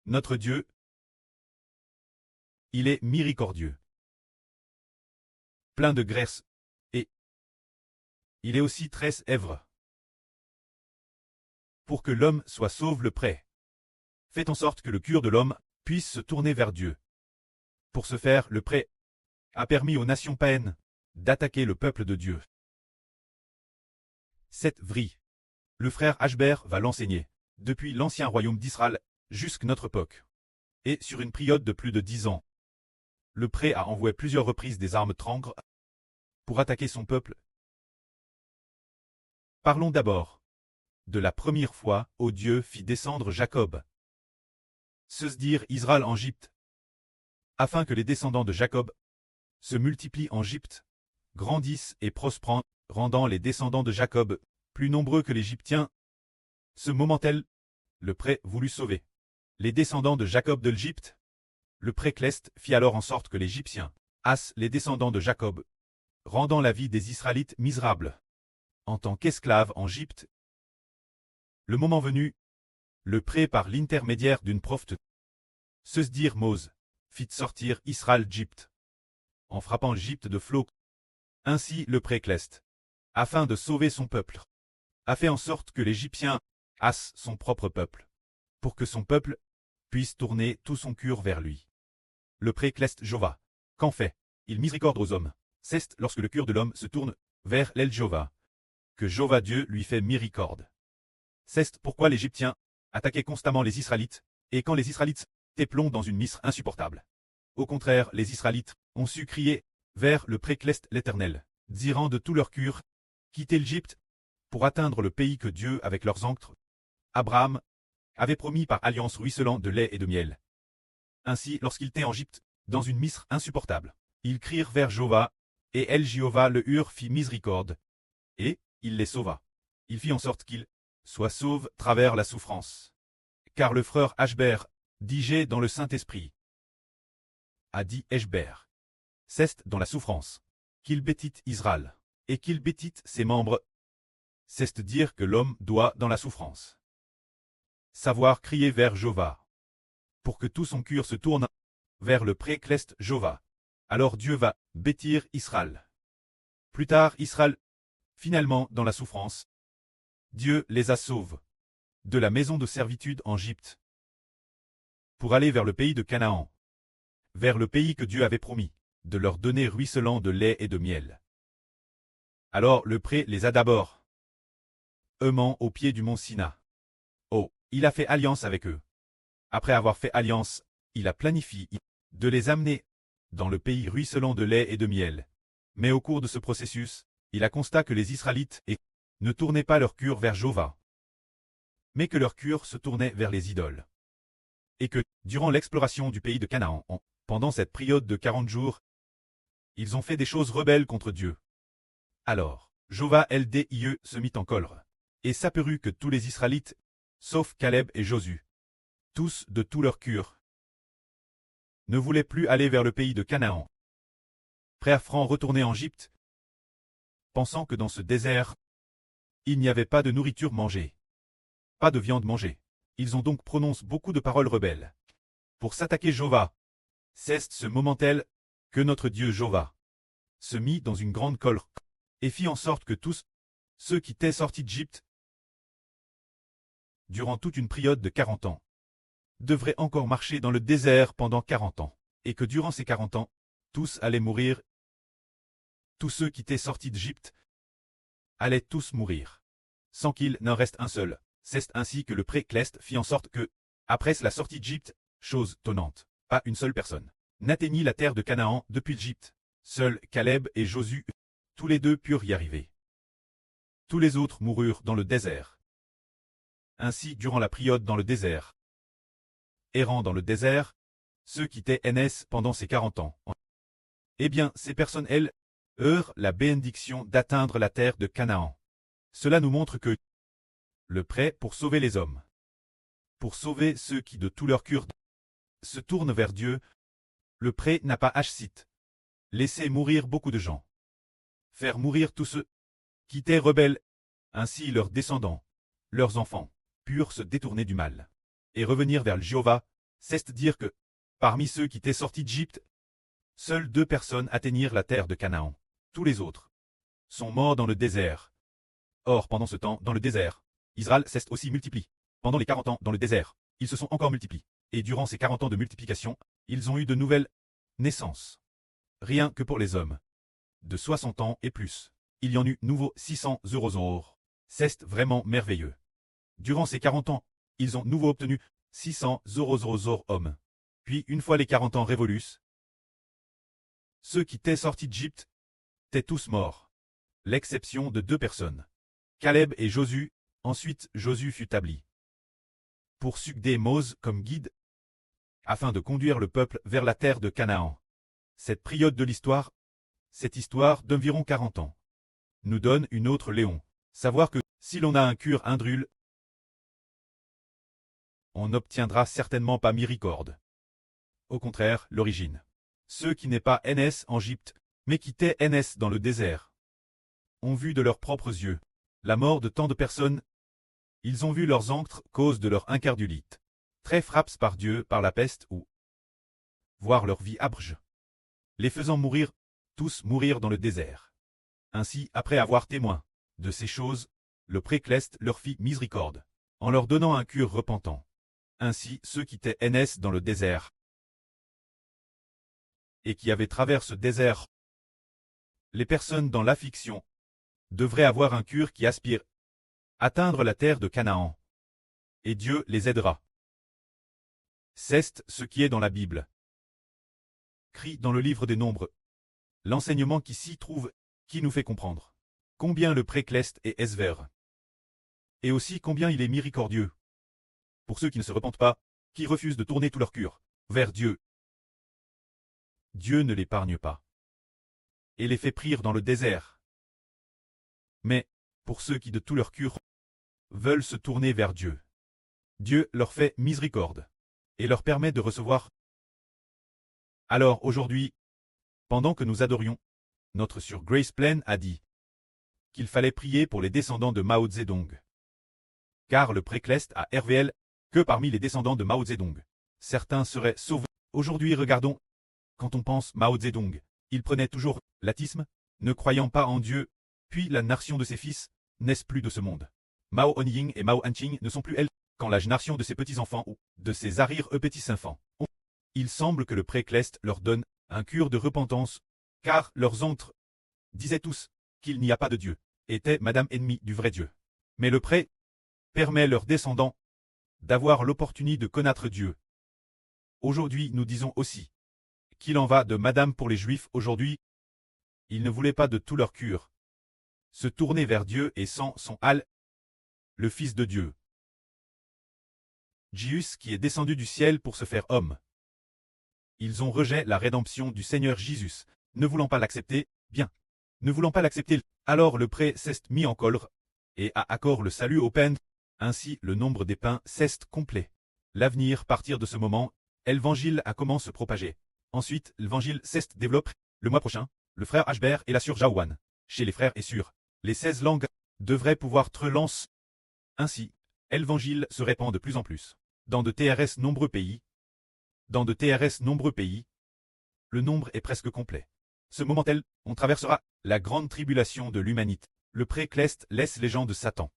Notre Dieu, il est miséricordieux, plein de grâce, et il est aussi très ivre. Pour que l'homme soit sauve le prêt. Faites en sorte que le cœur de l'homme puisse se tourner vers Dieu. Pour ce faire, le prêt a permis aux nations païennes d'attaquer le peuple de Dieu. Cette vraie. Le frère Ashbert va l'enseigner, depuis l'ancien royaume d'Israël jusqu'à notre époque. Et sur une période de plus de 10 ans, le prêt a envoyé plusieurs reprises des armes trangres pour attaquer son peuple. Parlons d'abord de la première fois où Dieu fit descendre Jacob, se dire Israël en Égypte, afin que les descendants de Jacob se multiplient en Égypte, grandissent et prospèrent, rendant les descendants de Jacob plus nombreux que l'Égyptien. Ce moment-là, le prêt voulut sauver les descendants de Jacob de l'Égypte. Le prêt Cleste fit alors en sorte que l'Égyptien hasse les descendants de Jacob, rendant la vie des Israélites misérable. En tant qu'esclaves en Égypte, le moment venu, le prêt par l'intermédiaire d'une prophète, se dire Mose, fit sortir Israël d'Égypte, en frappant l'Égypte de flots. Ainsi le prêt Cleste, afin de sauver son peuple, a fait en sorte que l'Égyptien hasse son propre peuple, pour que son peuple puisse tourner tout son cœur vers lui. Le prêt Cleste Jova, qu'en fait, il miséricorde aux hommes. C'est lorsque le cœur de l'homme se tourne vers l'El Jova, que Jova Dieu lui fait miséricorde. C'est pourquoi l'Égyptien attaquait constamment les Israélites, et quand les Israélites étaient dans une misère insupportable. Au contraire, les Israélites ont su crier vers le prêt Cleste l'Éternel, dirant de tout leur cœur, quitter l'Égypte, pour atteindre le pays que Dieu, avec leurs ancêtres, Abraham, avait promis par alliance ruisselant de lait et de miel. Ainsi, lorsqu'ils étaient en Égypte, dans une misère insupportable, ils crièrent vers Jova, et El Jéhovah le Hur fit miséricorde, et il les sauva. Il fit en sorte qu'ils soient sauvés travers la souffrance. Car le frère Ashbert, dit dans le Saint-Esprit, a dit Ashbert, c'est dans la souffrance qu'il bêtit Israël, et qu'il bêtit ses membres. C'est dire que l'homme doit, dans la souffrance, savoir crier vers Jova, pour que tout son cœur se tourne vers le prêt Cleste Jova. Alors Dieu va bêtir Israël. Plus tard, Israël, finalement dans la souffrance, Dieu les a sauvés de la maison de servitude en Égypte, pour aller vers le pays de Canaan, vers le pays que Dieu avait promis de leur donner ruisselant de lait et de miel. Alors le prêt les a d'abord aimant au pied du mont Sina. Oh, il a fait alliance avec eux. Après avoir fait alliance, il a planifié de les amener dans le pays ruisselant de lait et de miel. Mais au cours de ce processus, il a constaté que les Israélites ne tournaient pas leur cœur vers Jova, mais que leur cœur se tournait vers les idoles. Et que, durant l'exploration du pays de Canaan, pendant cette période de 40 jours, ils ont fait des choses rebelles contre Dieu. Alors, Jova LDIE se mit en colère, et s'aperut que tous les Israélites, sauf Caleb et Josué, tous de tout leur cœur, ne voulaient plus aller vers le pays de Canaan. Prêts à retourner en Égypte, pensant que dans ce désert, il n'y avait pas de nourriture mangée, pas de viande mangée. Ils ont donc prononcé beaucoup de paroles rebelles pour s'attaquer Jova. C'est ce moment-là que notre Dieu Jova se mit dans une grande colère et fit en sorte que tous ceux qui étaient sortis d'Égypte durant toute une période de 40 ans devraient encore marcher dans le désert pendant 40 ans, et que durant ces 40 ans, tous allaient mourir. Tous ceux qui étaient sortis d'Égypte allaient tous mourir, sans qu'il n'en reste un seul. C'est ainsi que le prêt Cleste fit en sorte que, après la sortie d'Égypte, chose étonnante, pas une seule personne n'atteignit la terre de Canaan depuis l'Égypte. Seuls Caleb et Josué, tous les deux purent y arriver. Tous les autres moururent dans le désert. Ainsi, durant la période dans le désert, errant dans le désert, ceux qui étaient NS pendant ces 40 ans, eh bien, ces personnes, elles, eurent la bénédiction d'atteindre la terre de Canaan. Cela nous montre que le prêt pour sauver les hommes, pour sauver ceux qui de tout leur cœur se tournent vers Dieu, le prêt n'a pas hâte laisser mourir beaucoup de gens, faire mourir tous ceux qui étaient rebelles, ainsi leurs descendants, leurs enfants, purent se détourner du mal, et revenir vers le Jéhovah, C'est dire que, parmi ceux qui étaient sortis d'Égypte, seules 2 personnes atteignirent la terre de Canaan. Tous les autres sont morts dans le désert. Or, pendant ce temps, dans le désert, Israël s'est aussi multiplie. Pendant les 40 ans dans le désert, ils se sont encore multipliés. Et durant ces 40 ans de multiplication, ils ont eu de nouvelles naissances. Rien que pour les hommes. De 60 ans et plus. Il y en eut nouveau 600 eurozor. C'est vraiment merveilleux. Durant ces 40 ans, ils ont nouveau obtenu 600 eurozor hommes. Puis, une fois les 40 ans révolus, ceux qui étaient sortis d'Égypte étaient tous morts. L'exception de 2 personnes. Caleb et Josué. Ensuite Josué fut établi pour succéder Mose comme guide, afin de conduire le peuple vers la terre de Canaan. Cette période de l'histoire, cette histoire d'environ 40 ans, nous donne une autre léon. Savoir que, si l'on a un cure indrule, on n'obtiendra certainement pas miséricorde. Au contraire, l'origine. Ceux qui n'est pas NS en Égypte, mais qui étaient NS dans le désert, ont vu de leurs propres yeux la mort de tant de personnes. Ils ont vu leurs anctres cause de leur incardulite, très frappés par Dieu par la peste ou voir leur vie abrge, les faisant mourir, tous mourir dans le désert. Ainsi, après avoir témoin de ces choses, le précleste leur fit miséricorde, en leur donnant un cure repentant. Ainsi, ceux qui étaient NS dans le désert et qui avaient traversé ce désert, les personnes dans l'affliction, devraient avoir un cure qui aspire atteindre la terre de Canaan. Et Dieu les aidera. C'est ce qui est dans la Bible. Crie dans le livre des Nombres. L'enseignement qui s'y trouve, qui nous fait comprendre combien le précleste est sévère. Et aussi combien il est miséricordieux. Pour ceux qui ne se repentent pas, qui refusent de tourner tout leur cœur vers Dieu. Dieu ne l'épargne pas. Et les fait prier dans le désert. Mais, pour ceux qui de tout leur cœur veulent se tourner vers Dieu, Dieu leur fait miséricorde et leur permet de recevoir. Alors aujourd'hui, pendant que nous adorions, notre sur Grace Plain a dit qu'il fallait prier pour les descendants de Mao Zedong. Car le précleste a RVL que parmi les descendants de Mao Zedong, certains seraient sauvés. Aujourd'hui regardons, quand on pense Mao Zedong, il prenait toujours l'atisme, ne croyant pas en Dieu, puis la nation de ses fils n'est plus de ce monde. Mao Onying et Mao Anqing ne sont plus elles, quand la génération de ses petits-enfants ou de ses arrière-petits-enfants. Il semble que le précleste leur donne un cure de repentance, car leurs anctres disaient tous qu'il n'y a pas de Dieu, étaient madame ennemie du vrai Dieu. Mais le pré permet leurs descendants d'avoir l'opportunité de connaître Dieu. Aujourd'hui nous disons aussi qu'il en va de madame pour les Juifs aujourd'hui. Ils ne voulaient pas de tout leur cure se tourner vers Dieu et sans son Al, le Fils de Dieu. Jésus qui est descendu du ciel pour se faire homme. Ils ont rejeté la rédemption du Seigneur Jésus, ne voulant pas l'accepter, bien. Ne voulant pas l'accepter, alors le pré s'est mis en colère, et a accord le salut au pain. Ainsi le nombre des pains s'est complet. L'avenir partir de ce moment, l'évangile a commencé à se propager. Ensuite, l'évangile s'est développé. Le mois prochain, le frère Ashber et la sœur Jaouane, chez les frères et sœurs, les 16 langues, devraient pouvoir être lancées. Ainsi, l'évangile se répand de plus en plus. Dans de TRS nombreux pays, le nombre est presque complet. Ce moment-tel, on traversera la grande tribulation de l'humanité. Le précleste laisse les gens de Satan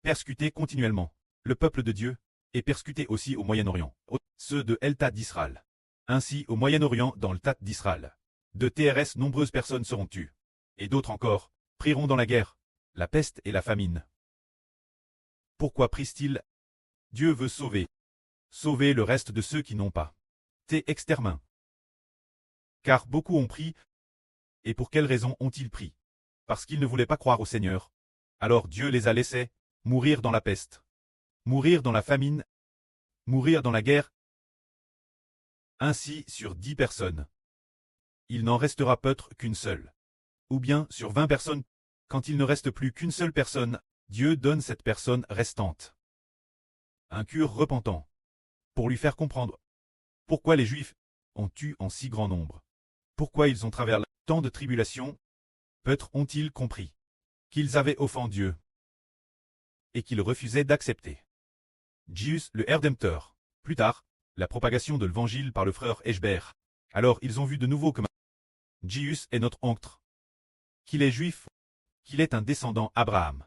persécuter continuellement le peuple de Dieu, et persécuter aussi au Moyen-Orient, ceux de l'État d'Israël. Ainsi au Moyen-Orient dans l'État d'Israël. De TRS nombreuses personnes seront tuées. Et d'autres encore prieront dans la guerre, la peste et la famine. Pourquoi prient-ils? Dieu veut sauver le reste de ceux qui n'ont pas été exterminés. Car beaucoup ont pris, et pour quelle raison ont-ils pris? Parce qu'ils ne voulaient pas croire au Seigneur. Alors Dieu les a laissés mourir dans la peste, mourir dans la famine, mourir dans la guerre. Ainsi sur 10 personnes, il n'en restera peut-être qu'une seule. Ou bien sur 20 personnes, quand il ne reste plus qu'une seule personne, Dieu donne cette personne restante un cure repentant, pour lui faire comprendre pourquoi les Juifs ont tué en si grand nombre. Pourquoi ils ont traversé tant de tribulations? Peut-être ont-ils compris qu'ils avaient offensé Dieu et qu'ils refusaient d'accepter Jésus le Rédempteur. Plus tard, la propagation de l'évangile par le frère Eshber. Alors ils ont vu de nouveau que Jésus est notre oncle, qu'il est juif, qu'il est un descendant Abraham,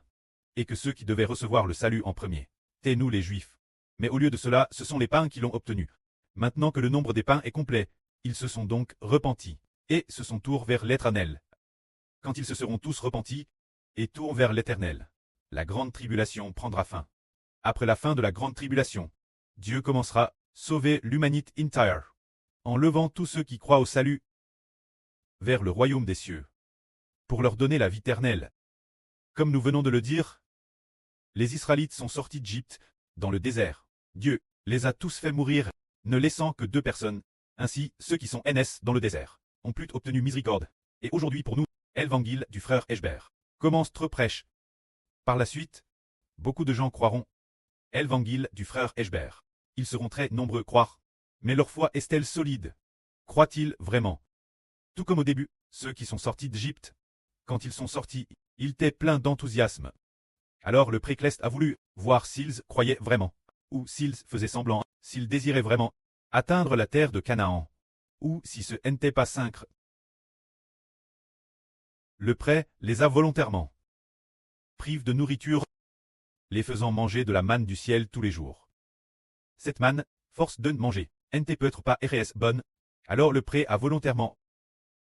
et que ceux qui devaient recevoir le salut en premier, c'est nous les juifs. Mais au lieu de cela, ce sont les païens qui l'ont obtenu. Maintenant que le nombre des païens est complet, ils se sont donc repentis, et se sont tournés vers l'Éternel. Quand ils se seront tous repentis, et tournent vers l'Éternel, la grande tribulation prendra fin. Après la fin de la grande tribulation, Dieu commencera à sauver l'humanité entière, en levant tous ceux qui croient au salut vers le royaume des cieux, pour leur donner la vie éternelle. Comme nous venons de le dire, les Israélites sont sortis d'Égypte, dans le désert. Dieu les a tous fait mourir, ne laissant que 2 personnes. Ainsi, ceux qui sont NS dans le désert ont plus obtenu miséricorde. Et aujourd'hui pour nous, l'évangile du frère Eshber commence trop prêche. Par la suite, beaucoup de gens croiront l'évangile du frère Eshber. Ils seront très nombreux à croire. Mais leur foi est-elle solide? Croient-ils vraiment? Tout comme au début, ceux qui sont sortis d'Égypte, quand ils sont sortis, ils étaient pleins d'enthousiasme. Alors le précleste a voulu voir s'ils croyaient vraiment, ou s'ils faisaient semblant, s'ils désiraient vraiment atteindre la terre de Canaan, ou si ce n'était pas cinq. Le prêt les a volontairement prive de nourriture, les faisant manger de la manne du ciel tous les jours. Cette manne, force de manger, n'était peut-être pas RS bonne, alors le prêt a volontairement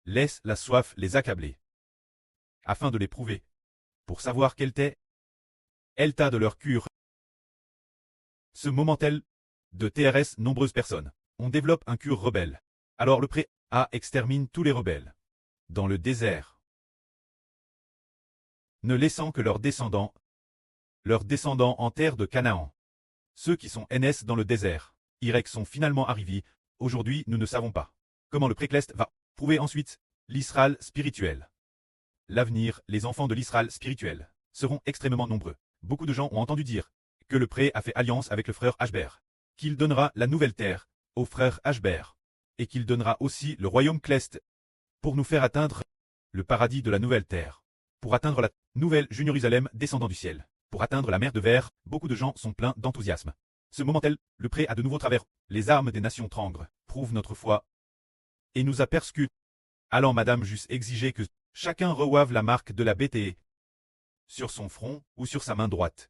laisse la soif les accabler, afin de les prouver, pour savoir quel était l'état de leur cure. Ce moment tel, de TRS nombreuses personnes, on développe un cure rebelle. Alors le prêt a extermine tous les rebelles dans le désert, ne laissant que leurs descendants en terre de Canaan. Ceux qui sont NS dans le désert, Y sont finalement arrivés. Aujourd'hui nous ne savons pas comment le précleste va prouver ensuite l'Israël spirituel. L'avenir, les enfants de l'Israël spirituel, seront extrêmement nombreux. Beaucoup de gens ont entendu dire que le prêt a fait alliance avec le frère Eshber, qu'il donnera la nouvelle terre au frère Eshber, et qu'il donnera aussi le royaume céleste pour nous faire atteindre le paradis de la nouvelle terre, pour atteindre la nouvelle Jérusalem descendant du ciel, pour atteindre la mer de verre. Beaucoup de gens sont pleins d'enthousiasme. Ce moment tel, le prêt a de nouveau travers les armes des nations tremblent, prouve notre foi, et nous a persécutés. Allant Madame juste exiger que chacun reçoive la marque de la BTE sur son front ou sur sa main droite,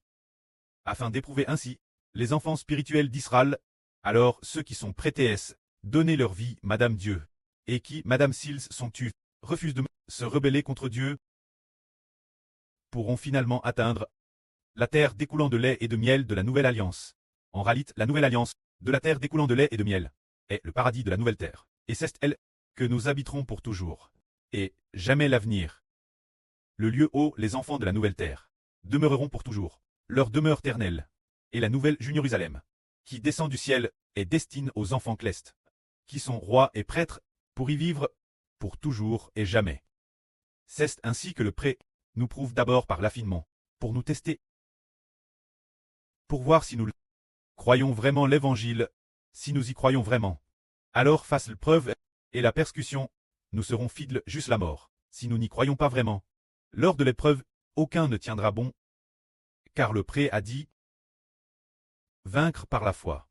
afin d'éprouver ainsi les enfants spirituels d'Israël. Alors ceux qui sont prêtés donner leur vie, Madame Dieu, et qui, Madame s'ils sont tués, refusent de se rebeller contre Dieu, pourront finalement atteindre la terre découlant de lait et de miel de la nouvelle alliance. En réalité, la nouvelle alliance de la terre découlant de lait et de miel est le paradis de la nouvelle terre, et c'est elle que nous habiterons pour toujours, et jamais l'avenir. Le lieu où les enfants de la nouvelle terre demeureront pour toujours, leur demeure éternelle, et la nouvelle Jérusalem, qui descend du ciel, est destinée aux enfants célestes, qui sont rois et prêtres, pour y vivre, pour toujours et jamais. C'est ainsi que le prêt nous prouve d'abord par l'affinement, pour nous tester, pour voir si nous croyons vraiment l'évangile, si nous y croyons vraiment. Alors face l'épreuve et la persécution, nous serons fidèles jusqu'à la mort. Si nous n'y croyons pas vraiment, lors de l'épreuve, aucun ne tiendra bon, car le prêt a dit vaincre par la foi.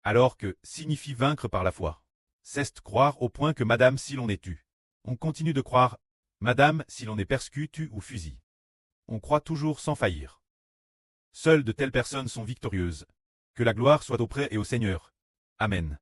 Alors que signifie vaincre par la foi? C'est croire au point que Madame si l'on est tu. On continue de croire, Madame si l'on est persécuté ou fusillé. On croit toujours sans faillir. Seules de telles personnes sont victorieuses. Que la gloire soit au prêt et au Seigneur. Amen.